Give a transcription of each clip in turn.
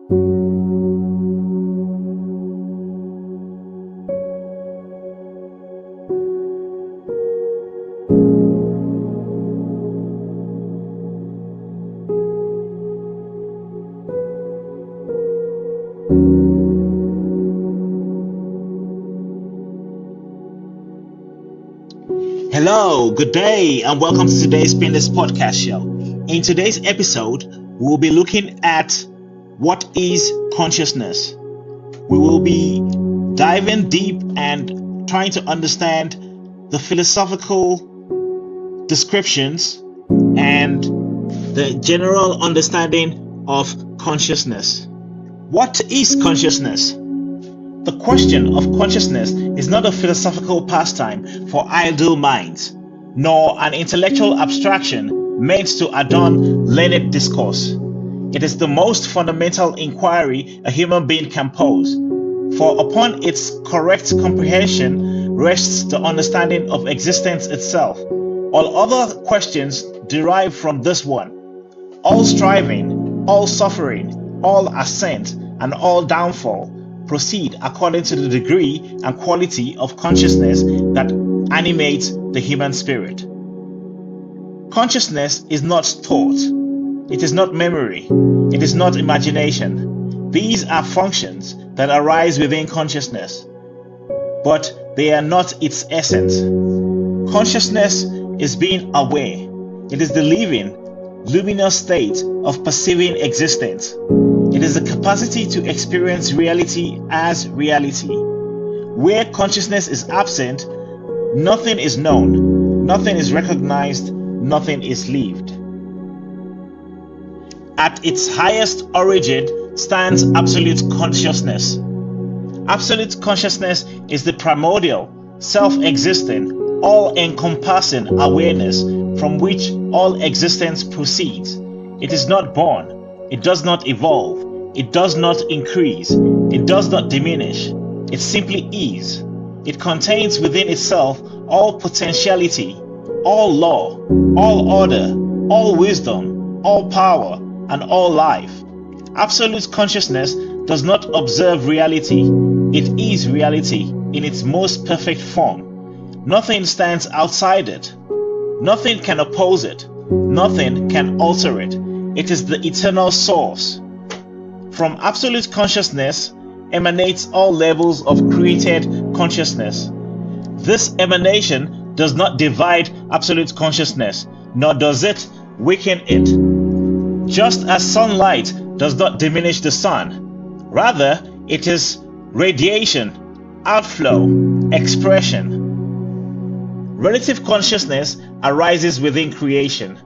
Hello, good day, and welcome to today's Painless Podcast Show. In today's episode, we'll be looking at what is consciousness. We will be diving deep and trying to understand the philosophical descriptions and the general understanding of consciousness. What is consciousness? The question of consciousness is not a philosophical pastime for idle minds, nor an intellectual abstraction meant to adorn learned discourse. It is the most fundamental inquiry a human being can pose, for upon its correct comprehension rests the understanding of existence itself. All other questions derive from this one. All striving, all suffering, all ascent, and all downfall proceed according to the degree and quality of consciousness that animates the human spirit. Consciousness is not thought, it is not memory, it is not imagination. These are functions that arise within consciousness, but they are not its essence. Consciousness is being aware. It is the living, luminous state of perceiving existence. It is the capacity to experience reality as reality. Where consciousness is absent, nothing is known, nothing is recognized, nothing is lived. At its highest origin stands absolute consciousness. Absolute consciousness is the primordial, self-existing, all-encompassing awareness from which all existence proceeds. It is not born. It does not evolve, it does not increase, it does not diminish, it simply is. It contains within itself all potentiality, all law, all order, all wisdom, all power, and all life. Absolute consciousness does not observe reality, it is reality in its most perfect form. Nothing stands outside it, nothing can oppose it, nothing can alter it. It is the eternal source. From absolute consciousness emanates all levels of created consciousness. This emanation does not divide absolute consciousness, nor does it weaken it. Just as sunlight does not diminish the sun, rather it is radiation, outflow, expression. Relative consciousness arises within creation.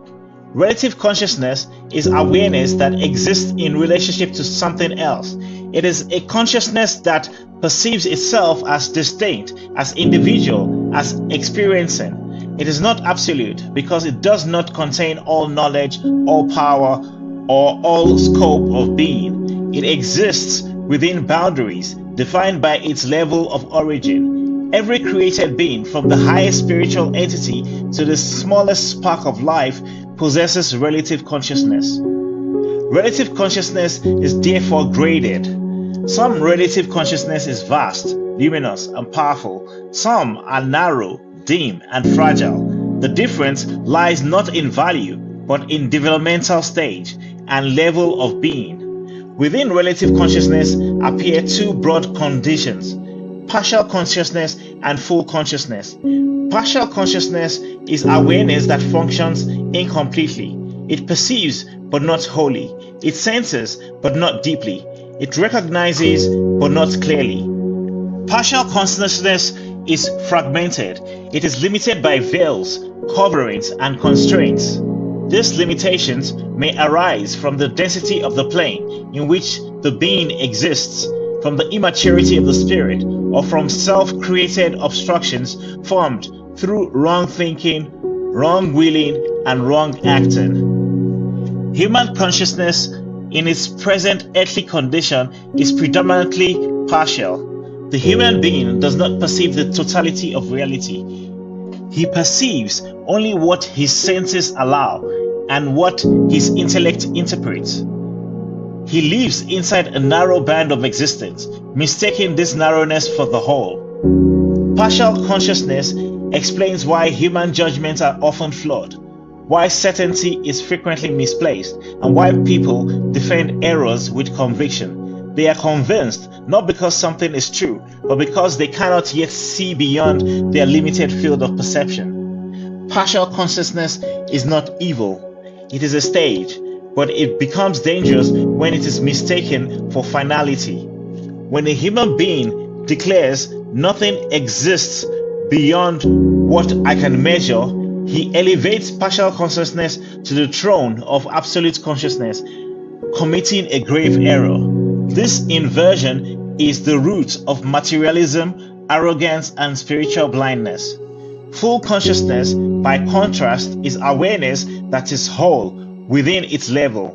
Relative consciousness is awareness that exists in relationship to something else. It is a consciousness that perceives itself as distinct, as individual, as experiencing. It is not absolute because it does not contain all knowledge, all power, or all scope of being. It exists within boundaries defined by its level of origin. Every created being, from the highest spiritual entity to the smallest spark of life, possesses relative consciousness. Relative consciousness is therefore graded. Some relative consciousness is vast, luminous, and powerful. Some are narrow, dim, and fragile. The difference lies not in value, but in developmental stage and level of being. Within relative consciousness appear two broad conditions: partial consciousness and full consciousness. Partial consciousness is awareness that functions incompletely. It perceives but not wholly. It senses but not deeply. It recognizes but not clearly. Partial consciousness is fragmented. It is limited by veils, coverings, and constraints. These limitations may arise from the density of the plane in which the being exists, from the immaturity of the spirit, or from self-created obstructions formed through wrong thinking, wrong willing, and wrong acting. Human consciousness in its present earthly condition is predominantly partial. The human being does not perceive the totality of reality. He perceives only what his senses allow and what his intellect interprets. He lives inside a narrow band of existence, mistaking this narrowness for the whole. Partial consciousness explains why human judgments are often flawed, why certainty is frequently misplaced, and why people defend errors with conviction. They are convinced not because something is true, but because they cannot yet see beyond their limited field of perception. Partial consciousness is not evil, it is a stage, but it becomes dangerous when it is mistaken for finality. When a human being declares nothing exists beyond what I can measure, he elevates partial consciousness to the throne of absolute consciousness, committing a grave error. This inversion is the root of materialism, arrogance, and spiritual blindness. Full consciousness, by contrast, is awareness that is whole within its level.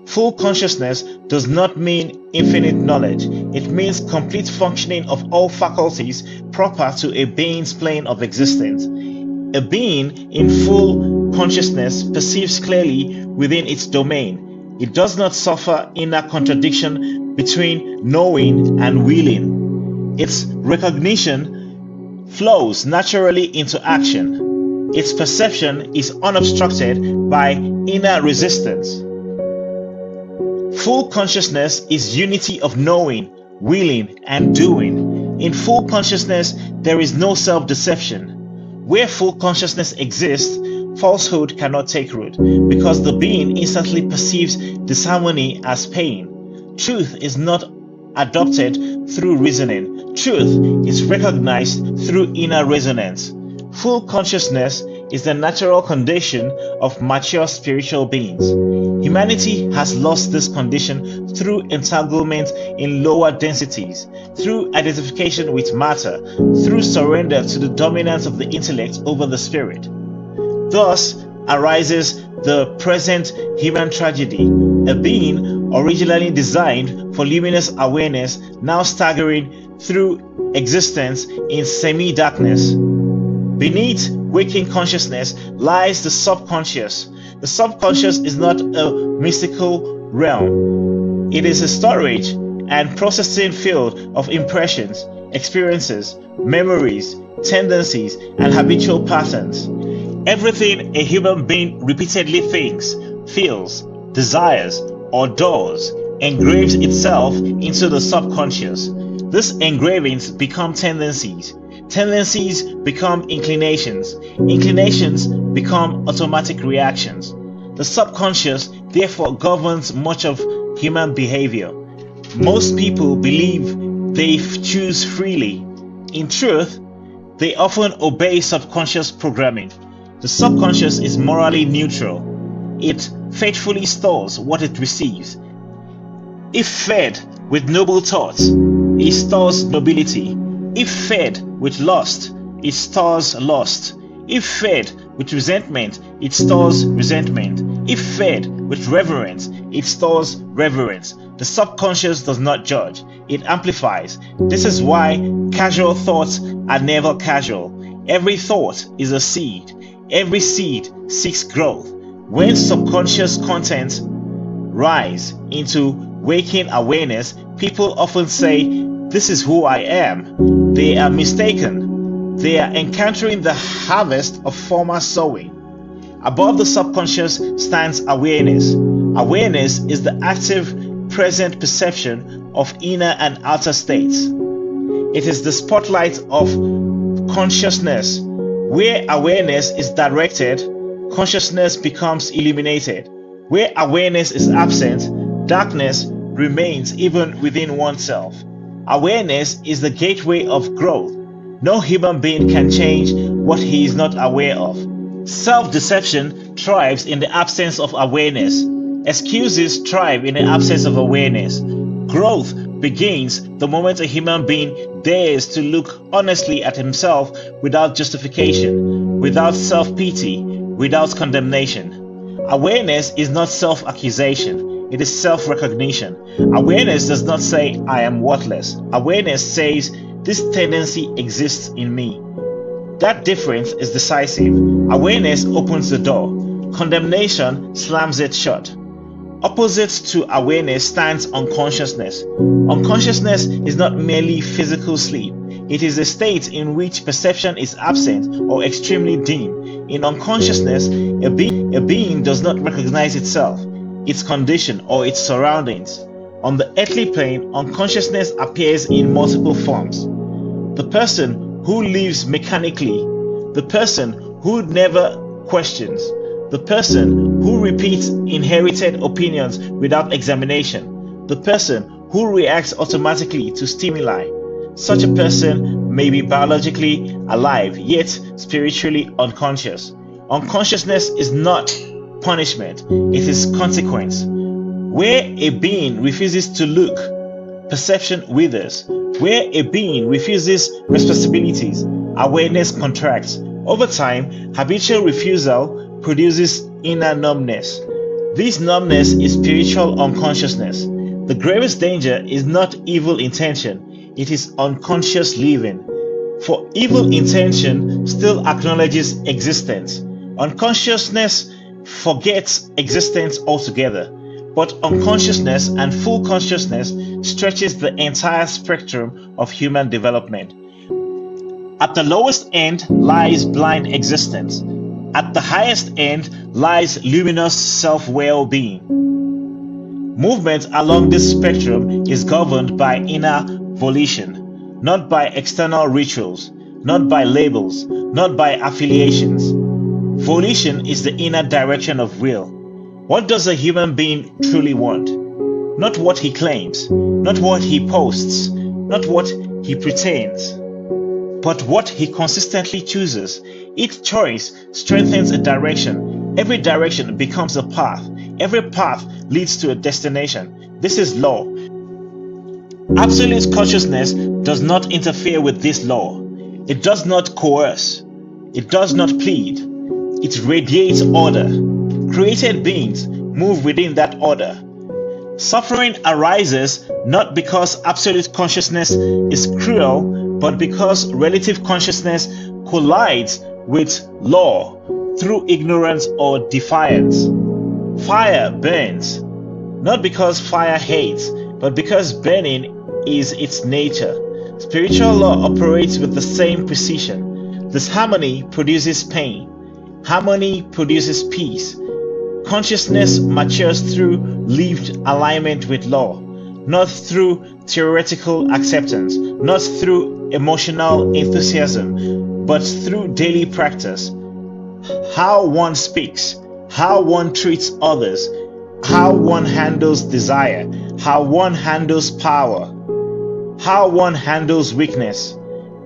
Full consciousness does not mean infinite knowledge. It means complete functioning of all faculties proper to a being's plane of existence. A being in full consciousness perceives clearly within its domain. It does not suffer inner contradiction between knowing and willing. Its recognition flows naturally into action. Its perception is unobstructed by inner resistance. Full consciousness is unity of knowing, willing, and doing. In full consciousness, there is no self-deception. Where full consciousness exists, falsehood cannot take root, because the being instantly perceives disharmony as pain. Truth is not adopted through reasoning. Truth is recognized through inner resonance. Full consciousness is the natural condition of mature spiritual beings. Humanity has lost this condition through entanglement in lower densities, through identification with matter, through surrender to the dominance of the intellect over the spirit. Thus arises the present human tragedy, a being originally designed for luminous awareness, now staggering through existence in semi-darkness. Beneath waking consciousness lies the subconscious. The subconscious is not a mystical realm. It is a storage and processing field of impressions, experiences, memories, tendencies, and habitual patterns. Everything a human being repeatedly thinks, feels, desires, or does engraves itself into the subconscious. These engravings become tendencies. Tendencies become inclinations. Inclinations become automatic reactions. The subconscious therefore governs much of human behavior. Most people believe they choose freely. In truth, they often obey subconscious programming. The subconscious is morally neutral. It faithfully stores what it receives. If fed with noble thoughts, it stores nobility. If fed with lust, it stores lust. If fed with resentment, it stores resentment. If fed with reverence, it stores reverence. The subconscious does not judge, it amplifies. This is why casual thoughts are never casual. Every thought is a seed. Every seed seeks growth. When subconscious contents rise into waking awareness, people often say, "This is who I am." They are mistaken. They are encountering the harvest of former sowing. Above the subconscious stands awareness. Awareness is the active, present perception of inner and outer states. It is the spotlight of consciousness. Where awareness is directed, consciousness becomes illuminated. Where awareness is absent, darkness remains even within oneself. Awareness is the gateway of growth. No human being can change what he is not aware of. Self-deception thrives in the absence of awareness. Excuses thrive in the absence of awareness. Growth begins the moment a human being dares to look honestly at himself without justification, without self-pity, without condemnation. Awareness is not self-accusation. It is self-recognition. Awareness does not say, "I am worthless." Awareness says, "This tendency exists in me." That difference is decisive. Awareness opens the door. Condemnation slams it shut. Opposite to awareness stands unconsciousness. Unconsciousness is not merely physical sleep. It is a state in which perception is absent or extremely dim. In unconsciousness, a being does not recognize itself, its condition, or its surroundings. On the earthly plane, unconsciousness appears in multiple forms. The person who lives mechanically, the person who never questions, the person who repeats inherited opinions without examination, the person who reacts automatically to stimuli. Such a person may be biologically alive, yet spiritually unconscious. Unconsciousness is not punishment, it is consequence. Where a being refuses to look, perception withers. Where a being refuses responsibilities, awareness contracts. Over time, habitual refusal produces inner numbness. This numbness is spiritual unconsciousness. The gravest danger is not evil intention, it is unconscious living. For evil intention still acknowledges existence. Unconsciousness forgets existence altogether, but unconsciousness and full consciousness stretches the entire spectrum of human development. At the lowest end lies blind existence. At the highest end lies luminous self-well-being. Movement along this spectrum is governed by inner volition, not by external rituals, not by labels, not by affiliations. Volition is the inner direction of will. What does a human being truly want? Not what he claims, not what he posts, not what he pretends, but what he consistently chooses. Each choice strengthens a direction. Every direction becomes a path. Every path leads to a destination. This is law. Absolute consciousness does not interfere with this law. It does not coerce. It does not plead. It radiates order. Created beings move within that order. Suffering arises not because absolute consciousness is cruel, but because relative consciousness collides with law through ignorance or defiance. Fire burns, not because fire hates, but because burning is its nature. Spiritual law operates with the same precision. Disharmony produces pain. Harmony produces peace. Consciousness matures through lived alignment with law, not through theoretical acceptance, not through emotional enthusiasm, but through daily practice. How one speaks, how one treats others, how one handles desire, how one handles power, how one handles weakness.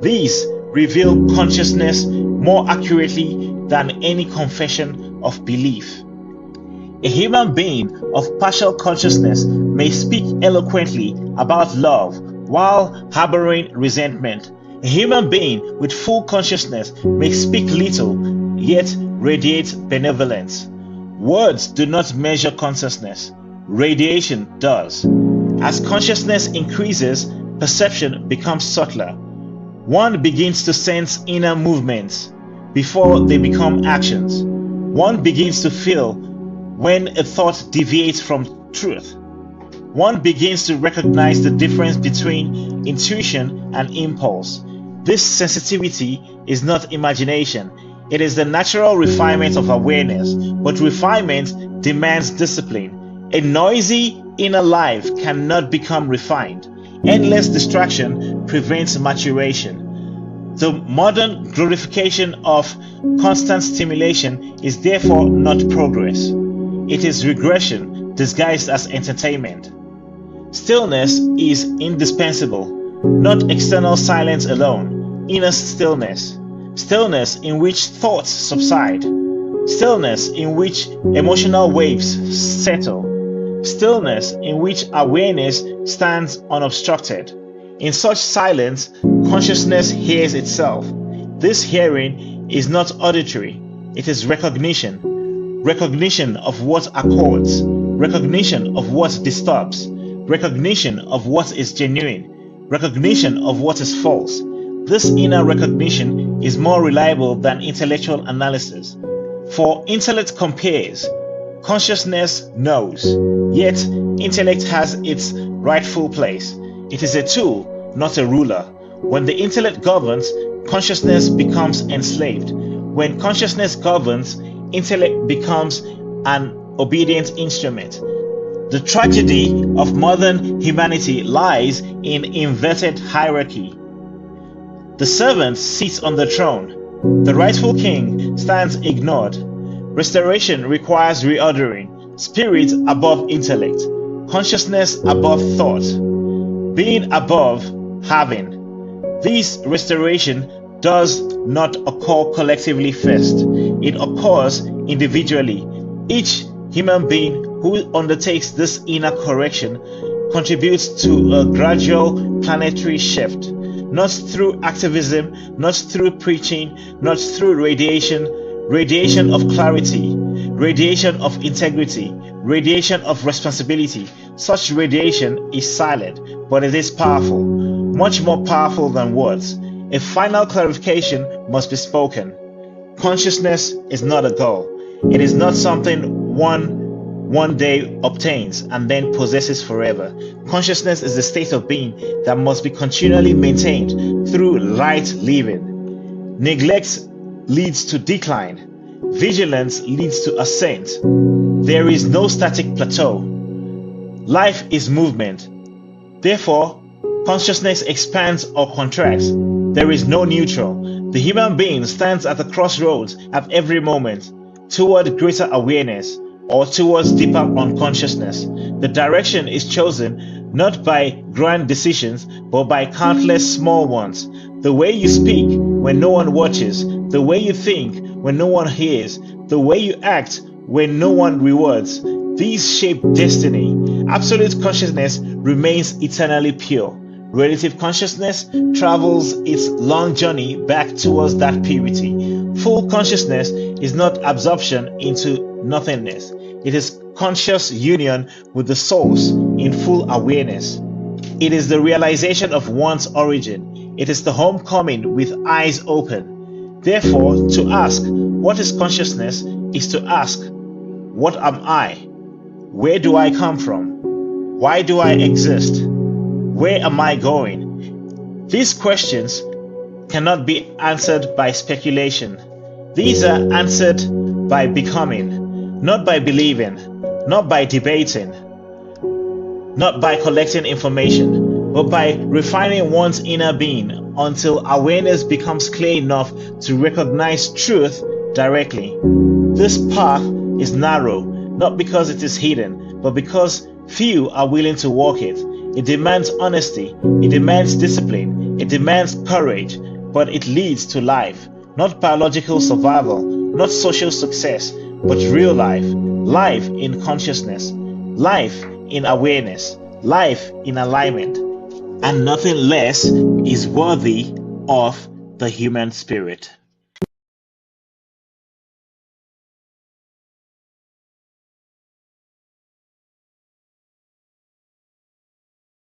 These reveal consciousness more accurately than any confession of belief. A human being of partial consciousness may speak eloquently about love while harboring resentment. A human being with full consciousness may speak little, yet radiate benevolence. Words do not measure consciousness. Radiation does. As consciousness increases, perception becomes subtler. One begins to sense inner movements before they become actions. One begins to feel when a thought deviates from truth. One begins to recognize the difference between intuition and impulse. This sensitivity is not imagination. It is the natural refinement of awareness, but refinement demands discipline. A noisy inner life cannot become refined. Endless distraction prevents maturation. The modern glorification of constant stimulation is therefore not progress. It is regression disguised as entertainment. Stillness is indispensable, not external silence alone. Inner stillness. Stillness in which thoughts subside. Stillness in which emotional waves settle. Stillness in which awareness stands unobstructed. In such silence, consciousness hears itself. This hearing is not auditory, it is recognition. Recognition of what accords, recognition of what disturbs, recognition of what is genuine, recognition of what is false. This inner recognition is more reliable than intellectual analysis. For intellect compares, Consciousness knows, yet intellect has its rightful place. It is a tool, not a ruler. When the intellect governs, consciousness becomes enslaved. When consciousness governs, intellect becomes an obedient instrument. The tragedy of modern humanity lies in inverted hierarchy. The servant sits on the throne. The rightful king stands ignored. Restoration requires reordering. Spirit above intellect. Consciousness above thought. Being above having. This restoration does not occur collectively first. It occurs individually. Each human being who undertakes this inner correction contributes to a gradual planetary shift, not through activism, not through preaching, not through radiation of clarity, radiation of integrity, radiation of responsibility. Such radiation is silent, but it is powerful, much more powerful than words. A final clarification must be spoken. Consciousness is not a goal. It is not something one day obtains and then possesses forever. Consciousness is a state of being that must be continually maintained through right living. Neglect leads to decline. Vigilance leads to ascent. There is no static plateau. Life is movement. Therefore, consciousness expands or contracts. There is no neutral. The human being stands at the crossroads at every moment, toward greater awareness or towards deeper unconsciousness. The direction is chosen not by grand decisions, but by countless small ones. The way you speak when no one watches, the way you think when no one hears, the way you act when no one rewards. These shape destiny. Absolute consciousness remains eternally pure. Relative consciousness travels its long journey back towards that purity. Full consciousness is not absorption into nothingness. It is conscious union with the source in full awareness. It is the realization of one's origin. It is the homecoming with eyes open. Therefore, to ask, what is consciousness, is to ask, what am I? Where do I come from? Why do I exist? Where am I going? These questions cannot be answered by speculation. These are answered by becoming, not by believing, not by debating, not by collecting information, but by refining one's inner being until awareness becomes clear enough to recognize truth directly. This path is narrow, not because it is hidden, but because few are willing to walk it. It demands honesty, it demands discipline, it demands courage, but it leads to life. Not biological survival, not social success, but real life. Life in consciousness, life in awareness, life in alignment. And nothing less is worthy of the human spirit.